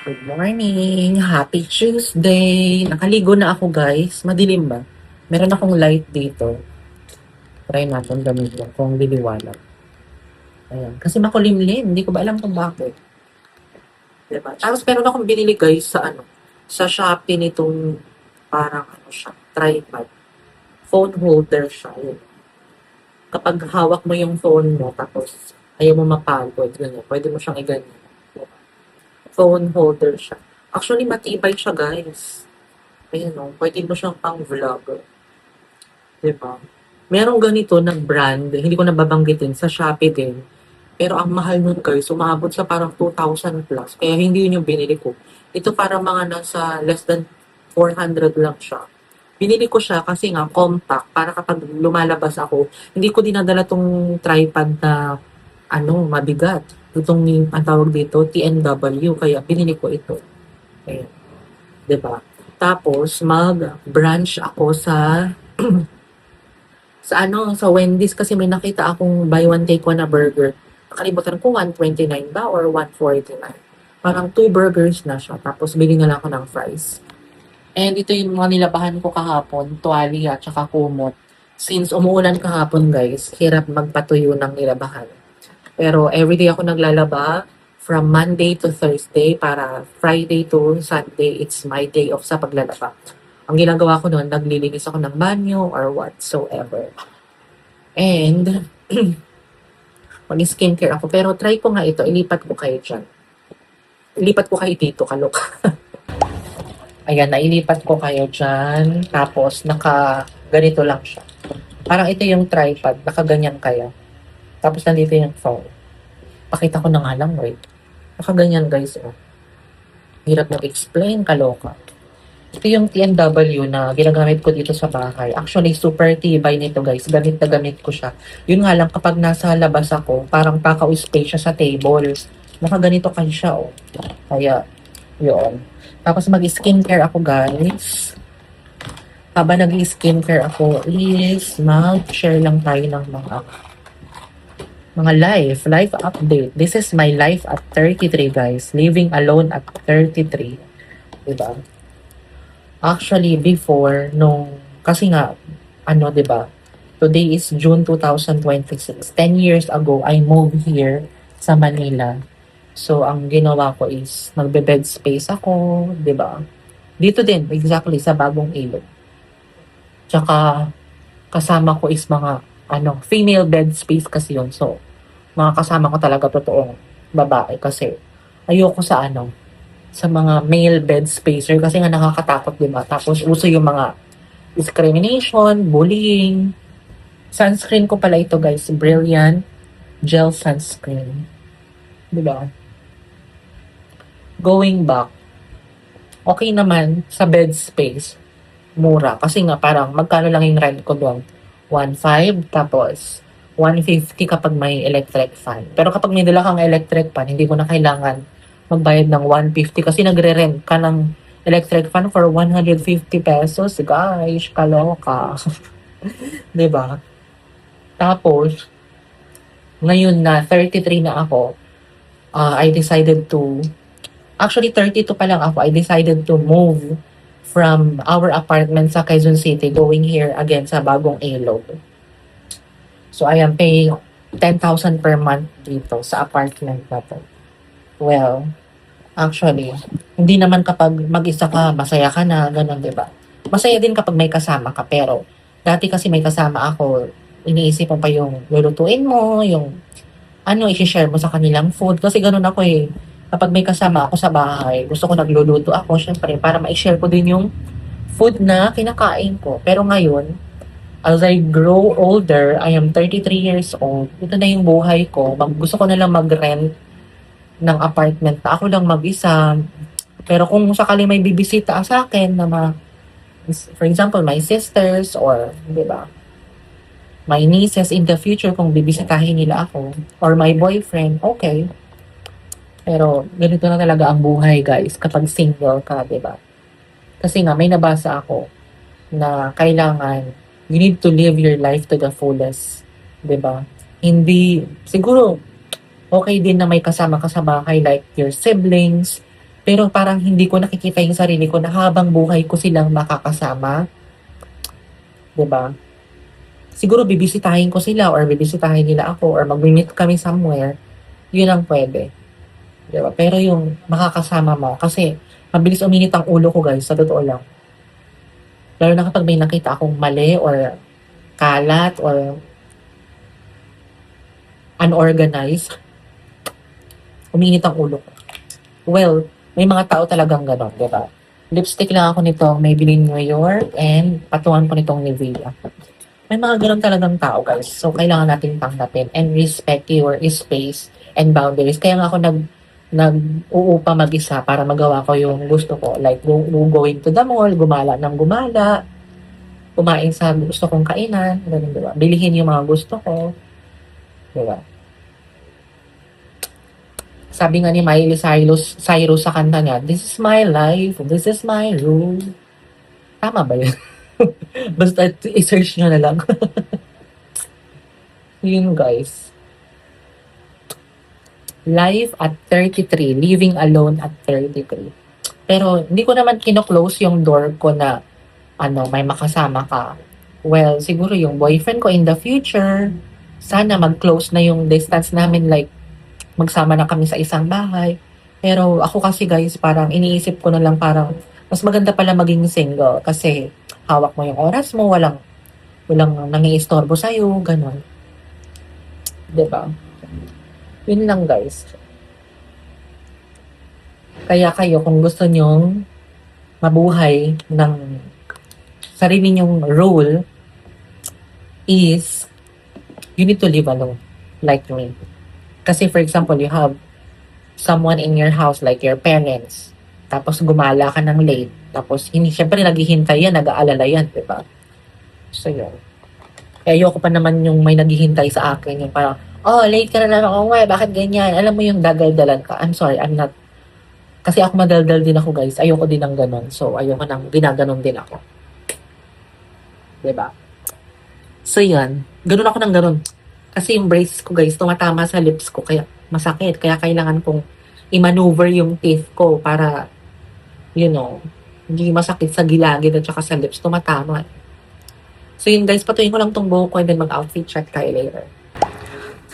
Good morning! Happy Tuesday! Nakaligo na ako guys. Madilim ba? Meron akong light dito. Try natin gamitin kung liliwanag. Ayan. Kasi makulimlim. Hindi ko ba alam kung bakit. Diba? Tapos meron akong binili guys sa sa Shopee nitong parang siya, tripod. Phone holder siya. Yun. Kapag hawak mo yung phone mo, tapos ayaw mo mapagod, ganyan, pwede mo siyang iganyan. Phone holder siya. Actually, matibay siya, guys. Ayun, no? Pwede mo siyang pang-vlog. Diba? Merong ganito na brand, hindi ko nababanggitin, sa Shopee din. Pero ang mahal nun, guys, umabot sa parang 2,000 plus. Kaya hindi yun yung binili ko. Ito parang mga nasa less than 400 lang siya. Binili ko siya kasi nga compact para kapag lumalabas ako, hindi ko dinadala tong tripod na mabigat. Itong ang tawag dito, TNW, kaya binili ko ito. Ayan. 'Di ba? Tapos mag-branch ako sa sa Wendy's kasi may nakita akong buy one take one na burger. Nakalimutan ko 129 ba or 149. Parang 2 burgers na siya. Tapos bili na lang ako ng fries. And ito yung mga nilabahan ko kahapon, tuwalya at saka kumot. Since umuulan kahapon guys, hirap magpatuyo ng nilabahan. Pero everyday ako naglalaba from Monday to Thursday para Friday to Sunday, it's my day off sa paglalaba. Ang ginagawa ko noon, naglilinis ako ng banyo or whatsoever. And mag-skincare ako. Pero try ko nga ito, ilipat ko kayo dyan. Ilipat ko kayo dito, kalok. Ayan, nailipat ko kayo dyan. Tapos, ganito lang siya. Parang ito yung tripod, nakaganyan kayo. Tapos, nandito yung phone. Pakita ko na nga lang, wait. Nakaganyan, guys, oh. Hirap mag-explain, kaloka. Ito yung TNW na ginagamit ko dito sa bahay. Actually, super tibay nito, guys. Gamit na gamit ko siya. Yun nga lang, kapag nasa labas ako, parang paka-space siya sa table. Nakaganito kayo siya, oh. Kaya, yun. Tapos mag-skincare ako, guys. Habang nag-skincare ako is mag-share lang tayo ng mga life update. This is my life at 33, guys. Living alone at 33. Diba? Actually, before, kasi nga, diba? Today is June 2026. 10 years ago, I moved here sa Manila. So, ang ginawa ko is, magbe-bed space ako, di ba? Dito din, exactly, sa Bagong Ilog. Tsaka, kasama ko is mga, female bed space kasi yun. So, mga kasama ko talaga totoong babae kasi ayoko sa sa mga male bed spacer kasi nga nakakatakot, di ba? Tapos, uso yung mga discrimination, bullying. Sunscreen ko pala ito, guys. Brilliant Gel Sunscreen. Di ba? Going back, okay naman sa bed space, mura. Kasi nga parang magkano lang yung rent ko doon? 1.5 tapos 150 kapag may electric fan. Pero kapag may dala kang electric fan, hindi mo na kailangan magbayad ng 150 kasi nagre-rent ka ng electric fan for 150 pesos. Guys, kaloka. 'Di ba? Tapos, ngayon na 33 na ako, I decided to actually, 32 pa lang ako, I decided to move from our apartment sa Quezon City going here again sa Bagong Ilog. So, I am paying 10,000 per month dito sa apartment na to. Well, actually, hindi naman kapag mag-isa ka, masaya ka na, ganun, di ba? Masaya din kapag may kasama ka, pero dati kasi may kasama ako, iniisip mo pa yung lulutuin mo, yung i-share mo sa kanilang food. Kasi ganun ako eh. Kapag may kasama ako sa bahay, gusto ko nagluluto ako, syempre, para ma-share ko din yung food na kinakain ko. Pero ngayon, as I grow older, I am 33 years old, ito na yung buhay ko. Gusto ko na lang mag-rent ng apartment na ako lang mag-isa. Pero kung sakali may bibisita sa akin na for example, my sisters or, di ba, my nieces in the future, kung bibisitahin nila ako, or my boyfriend, okay. Pero ganito na talaga ang buhay, guys, kapag single ka, di ba? Kasi nga, may nabasa ako na kailangan, you need to live your life to the fullest, di ba? Hindi, siguro, okay din na may kasama ka sa bahay like your siblings, Pero parang hindi ko nakikita yung sarili ko na habang buhay ko silang makakasama, 'di ba? Siguro bibisitahin ko sila or bibisitahin nila ako or mag-meet kami somewhere, yun ang pwede, 'di ba? Pero yung makakasama mo kasi mabilis uminit ang ulo ko guys, sa totoo lang. Lalo na kapag may nakita akong mali or kalat or unorganized, uminit ang ulo ko. Well, may mga tao talagang gano'n, 'di ba? Lipstick lang ako nito, Maybelline New York, and patungan ko nitong Nivea. May mga gano'n talagang tao, guys. So, kailangan nating tanggapin and respect your space and boundaries. Kaya nga ako nag-uupa mag-isa para magawa ko yung gusto ko. Like, going to the mall, gumala ng gumala, kumain sa gusto kong kainan, ganun, diba? Bilihin yung mga gusto ko, diba? Sabi nga ni Miley Cyrus sa kanta niya, "This is my life, this is my rule." Tama ba yun? Basta i-search nyo na lang. Yun guys. Life at 33, living alone at 33. Pero hindi ko naman kino-close yung door ko na may makasama ka. Well, siguro yung boyfriend ko in the future, sana mag-close na yung distance namin, like magsama na kami sa isang bahay. Pero ako kasi guys, parang iniisip ko na lang parang mas maganda pala maging single kasi hawak mo yung oras mo, walang nangiistorbo sa'yo, ganun. 'Di ba? Yun lang guys. Kaya kayo kung gusto nyong mabuhay ng sarili nyong role is you need to live alone like me. Kasi for example, you have someone in your house like your parents, tapos gumala ka ng late, tapos hindi, syempre naghihintay yan, nag-aalala yan, di ba? So yun. Eh, ayoko pa naman yung may naghihintay sa akin, yung parang, oh, late ka na naman ako, bakit ganyan? Alam mo yung dagal-dalan ka. I'm sorry, I'm not, kasi ako madaldal din ako guys, ayoko din ng ganon. So, ayoko nang ginaganon din ako. Diba? So, yan. Ganun ako ng ganun. Kasi yung brace ko guys, tumatama sa lips ko, kaya masakit. Kaya kailangan kong i-maneuver yung teeth ko para, you know, hindi masakit sa gilagid at saka sa lips, tumatama. So yun guys, patuloy ko lang tong buhok ko and then mag-outfit check tayo later.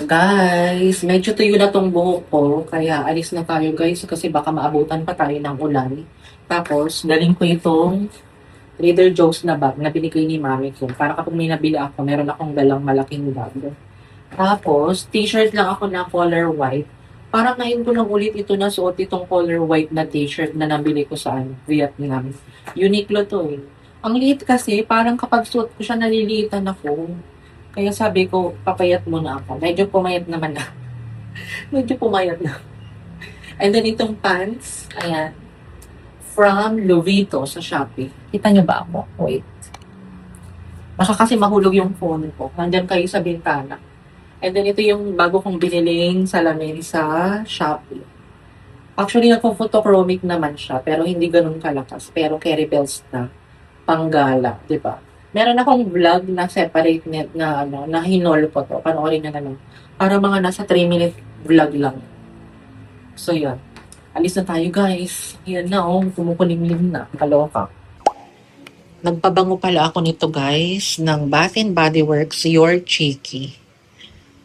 Guys, medyo tuyo na tong buhok ko, kaya alis na tayo guys kasi baka maabutan pa tayo ng ulan. Tapos, galing ko itong Trader Joe's na bag na binigay ni mami ko. Para kapag may nabili ako, meron akong dalang malaking bag. Tapos, t-shirt lang ako na color white. Parang ngayon ko lang ulit ito na suot itong color white na t-shirt na nabili ko sa Vietnam. Uniqlo to eh. Ang liit kasi, parang kapag suot ko siya, naliliitan ako. Kaya sabi ko, papayat muna ako. Medyo pumayat naman na. Medyo pumayat na. And then itong pants, ayan. From Lovito sa Shopee. Kita niyo ba ako? Wait. Baka kasi mahulog yung phone ko. Nandyan kayo sa bintana. And then ito yung bago kong biniling salamin sa Shopee. Actually, nagpo-photochromic naman siya, pero hindi ganun kalakas. Pero carry bells na panggala, di ba? Meron akong vlog na separate net na na hinol ko to. Panoorin nyo na lang. Para mga nasa 3-minute vlog lang. So, yun. Alis na tayo, guys. Yan na, kumukulimlim na. Kaloka. Nagpabango pala ako nito, guys, ng Bath and Body Works Your Cheeky.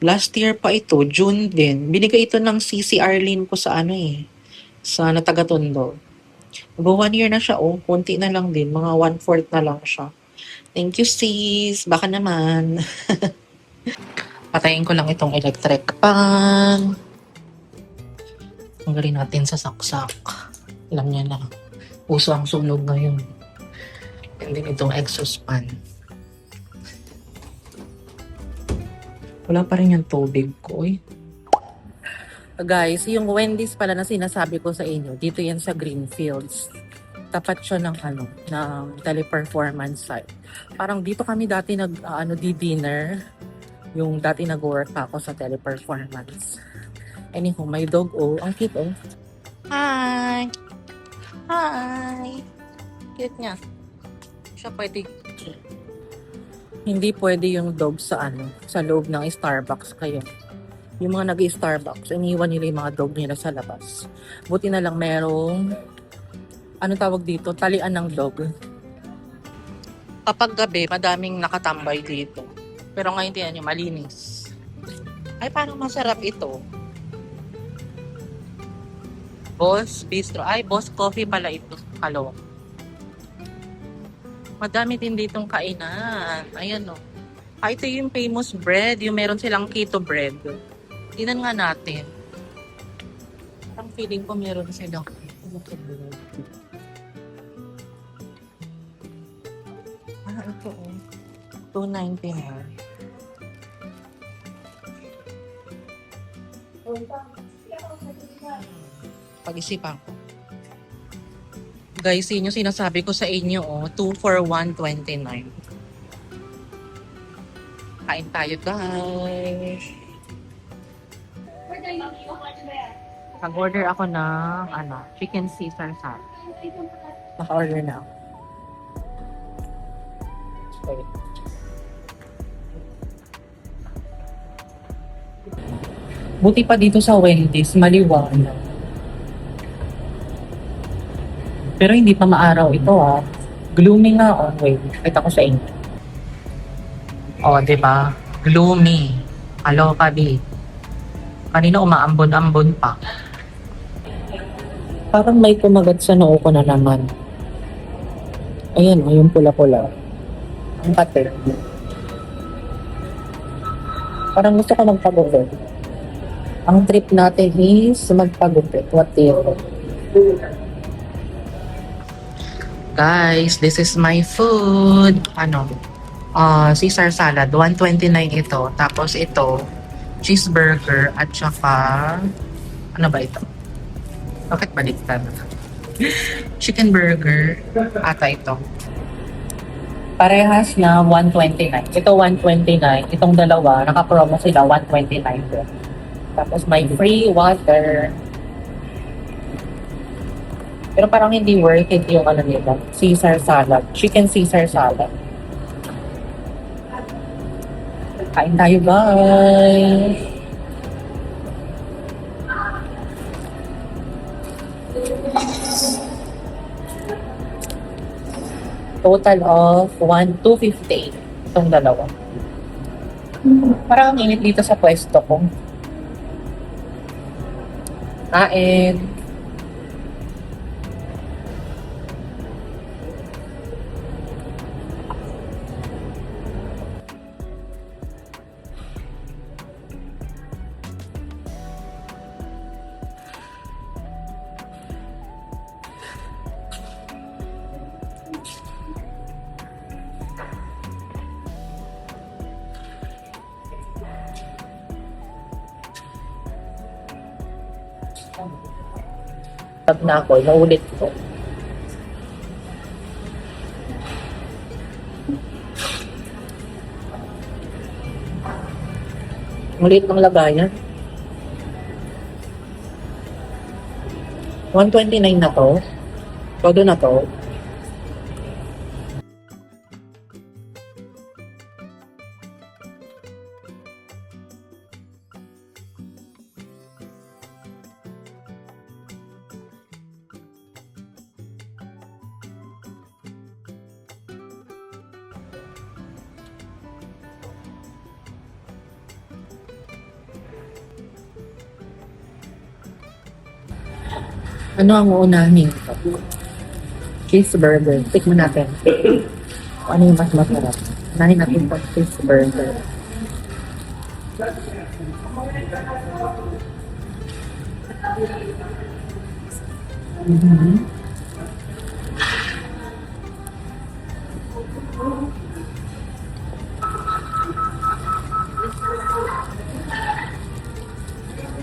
Last year pa ito, June din. Binigay ito ng CC Arlene ko sa sa Natagatondo. Go 1 year na siya, Kunti na lang din. Mga 1/4 na lang siya. Thank you, sis. Baka naman. Patayin ko lang itong electric pan. Tanggalin natin sa saksak. Alam niya na. Uso ang sunog ngayon. And then itong exhaust fan. Wala pa rin yung tubig ko, Guys, yung Wendy's pala na sinasabi ko sa inyo, dito yan sa Greenfields. Tapat siya ng ng teleperformance site. Parang dito kami dati di-dinner. Yung dati nag-work pa ako sa teleperformance. Anywho, may dog, ang cute, Hi! Hi! Cute niya. Siya pwede. Hindi pwede yung dog sa sa loob ng Starbucks kayo. Yung mga nag-Starbucks, iniwan nila yung mga dog nila sa labas. Buti na lang merong, ano tawag dito, talian ng dog. Kapag gabi, madaming nakatambay dito. Pero ngayon tiyan nyo, malinis. Ay, parang masarap ito. Boss Bistro. Ay, Boss Coffee pala ito. Hello. Madami din ditong kainan. Ayan o. Ay, ito yung famous bread. Yung meron silang keto bread. Tingnan nga natin. Ang feeling ko meron silang keto bread. Ah, ito o. $2.99. Pag-isipan ko. Guys, yun yung sinasabi ko sa inyo, oh, 2 for 129. Kain tayo, guys. Nag-order ako ng, chicken Caesar salad. Naka-order na ako. Wait. Buti pa dito sa Wendy's, maliwanag. Pero hindi pa maaraw ito Gloomy nga wait. Kita ko sa inyo. Di ba? Gloomy. Aloka di. Kanina umaambon-ambon pa. Parang may kumagat sa noo ko na naman. Ayan, yung pula-pula. Ang kate. Parang gusto ko magpagupit. Ang trip natin is magpagupit. What do you think? Guys, this is my food. Caesar salad, 129 ito. Tapos ito, cheeseburger at saka ano ba ito? Bakit baliktad? Chicken burger ata ito. Parehas na 129. Ito 129. Itong dalawa, naka-promo sila 129. Tapos may free water. Pero parang hindi worth it yung nila. Caesar salad. Chicken Caesar salad. Kain tayo, guys. Total of 258 itong dalawa. Parang ang init dito sa pwesto ko. Kain. Tab na ako, naulit ko. Ulit ng lagayan. 129 na to. Todo na to. Ano ang uunahin ito? Cheeseburger. Tikman natin. Ano yung mas masarap? Unahin natin po cheeseburger.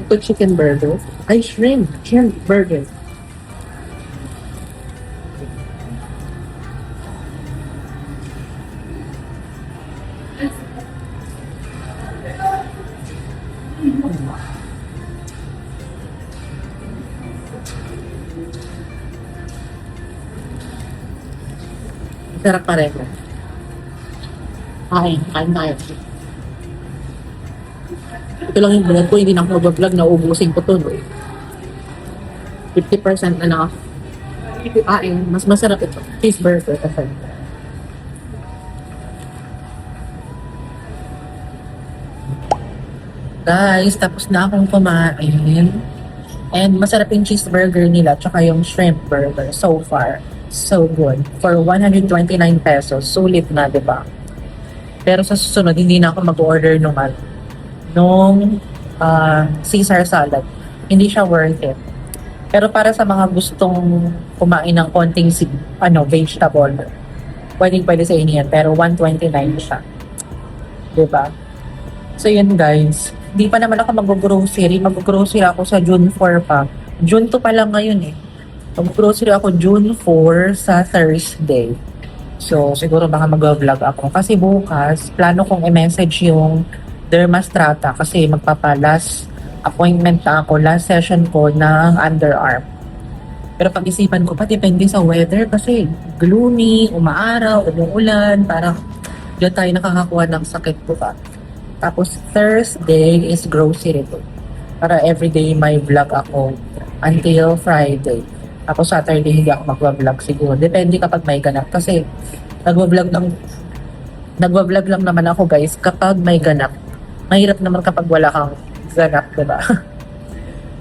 Ito chicken burger. Ay, shrimp. Shrimp burger. Sarap pareho. Kain tayo. Ito lang yung vlog ko, hindi na ako mag-vlog, nauubusin ko to, no? 50% na lang ako. Mas masarap ito. Cheeseburger kasi. Guys, tapos na akong kumain. And masarap yung cheeseburger nila, tsaka yung shrimp burger. So far, so good. For 129 pesos, sulit na, di ba? Pero sa susunod, hindi na ako mag-order nung Caesar salad. Hindi siya worth it. Pero para sa mga gustong kumain ng konting vegetable, pwede sa inyo yan. Pero 129 siya. Diba? So yun guys. Di pa naman ako mag-grocery. Mag-grocery ako sa June 4 pa. June 2 pa lang ngayon eh. Mag-grocery ako June 4 sa Thursday. So siguro baka mag-vlog ako. Kasi bukas, plano kong i-message yung Dermastrata kasi magpapalas appointment na ako, last session ko ng underarm. Pero pag-isipan ko pa, depende sa weather kasi gloomy, umaaraw, umuulan, parang diyan tayo nakakakuha ng sakit ko pa. Tapos Thursday is grocery ko. Para everyday may vlog ako until Friday. Tapos Saturday hindi ako mag-vlog siguro. Depende kapag may ganap. Kasi nag-vlog lang naman ako guys kapag may ganap. Mahirap naman kapag wala kang ganap, diba?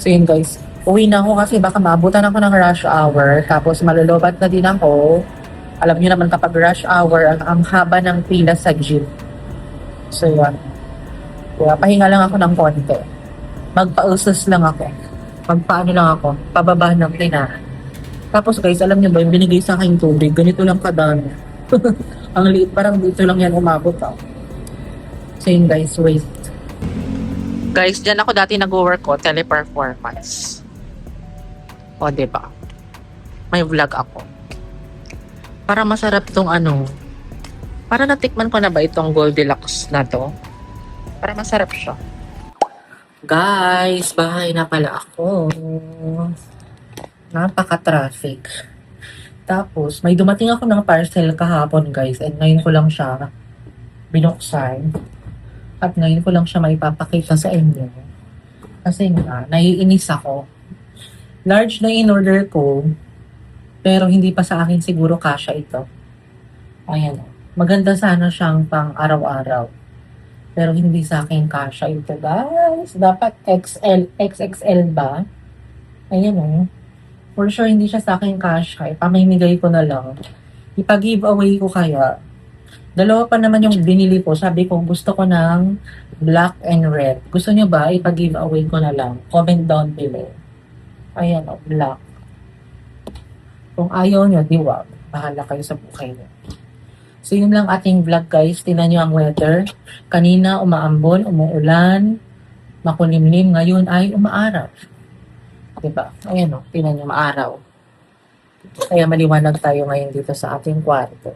So yun guys, uwi na ako kasi baka maabutan ako ng rush hour, tapos malulubat na din ako. Alam niyo naman kapag rush hour, ang haba ng pila sa gym. So yun. Kaya pahinga lang ako ng konti. Magpa-usos lang ako. Magpaano lang ako, pababa ng tinaan. Tapos guys, alam niyo ba, yung binigay sa akin tubig, ganito lang kadami. Ang liit, parang dito lang yan umabot ako. So yun guys, wait. Guys, dyan ako dati nag-work ko, teleperformance. O, diba? May vlog ako. Para masarap itong para natikman ko na ba itong Goldilocks na to? Para masarap siya. Guys, bahay na pala ako. Napaka-traffic. Tapos, may dumating ako ng parcel kahapon, guys. And ngayon ko lang siya binuksan. At ngayon ko lang siya maipapakita sa inyo. Kasi nga, naiinis ako. Large na in-order ko, pero hindi pa sa akin siguro kasya ito. Ayan. Maganda sana siyang pang araw-araw. Pero hindi sa akin kasya ito, guys. Dapat XXL ba? Ayan o. For sure, hindi siya sa akin kasya. Ipamimigay ko na lang. Ipa-giveaway ko kaya. Dalawa pa naman yung binili ko. Sabi ko, gusto ko ng black and red. Gusto nyo ba? Ipag-giveaway ko na lang. Comment down below. Ayan o, black. Kung ayaw nyo, di wag. Bahala kayo sa buhay nyo. So, yun lang ating vlog guys. Tingnan nyo ang weather. Kanina, umaambon, umuulan, makulimlim. Ngayon ay umaaraw. Diba? Ayan o, tingnan nyo, maaraw. Kaya maliwanag tayo ngayon dito sa ating kwarto.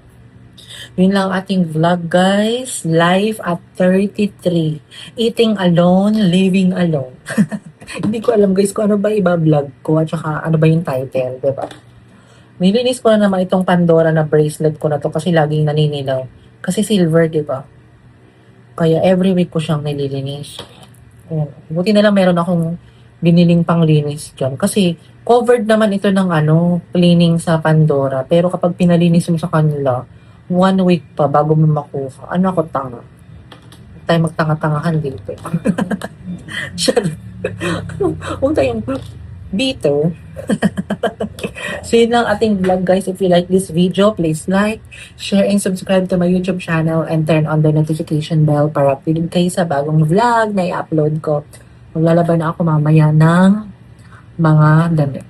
Yun lang ating vlog guys. Life at 33. Eating alone, living alone. Hindi ko alam guys kung ano ba iba-vlog ko at saka ano ba yung title, diba? Nilinis ko na naman itong Pandora na bracelet ko na to kasi laging naninilaw. Kasi silver, diba? Kaya every week ko siyang nililinis. Ayan. Buti na lang meron akong biniling panglinis dyan. Kasi covered naman ito ng cleaning sa Pandora. Pero kapag pinalinis mo sa kanila, 1 week pa bago mo makuha. Ano ako, tanga? Huwag tayo magtanga-tangahan dito. Huwag tayong bitter. So yun lang ating vlog guys. If you like this video, please like, share, and subscribe to my YouTube channel and turn on the notification bell para updated kayo sa bagong vlog na i-upload ko. Maglalaban na ako mamaya ng mga damit.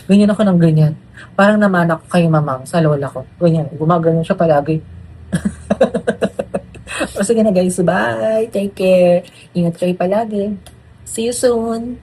Ganyan ako ng ganyan. Parang naman ako kay mamang sa lola ko. Ganyan, gumagano siya palagi. O sige na guys, bye! Take care! Ingat kayo palagi. See you soon!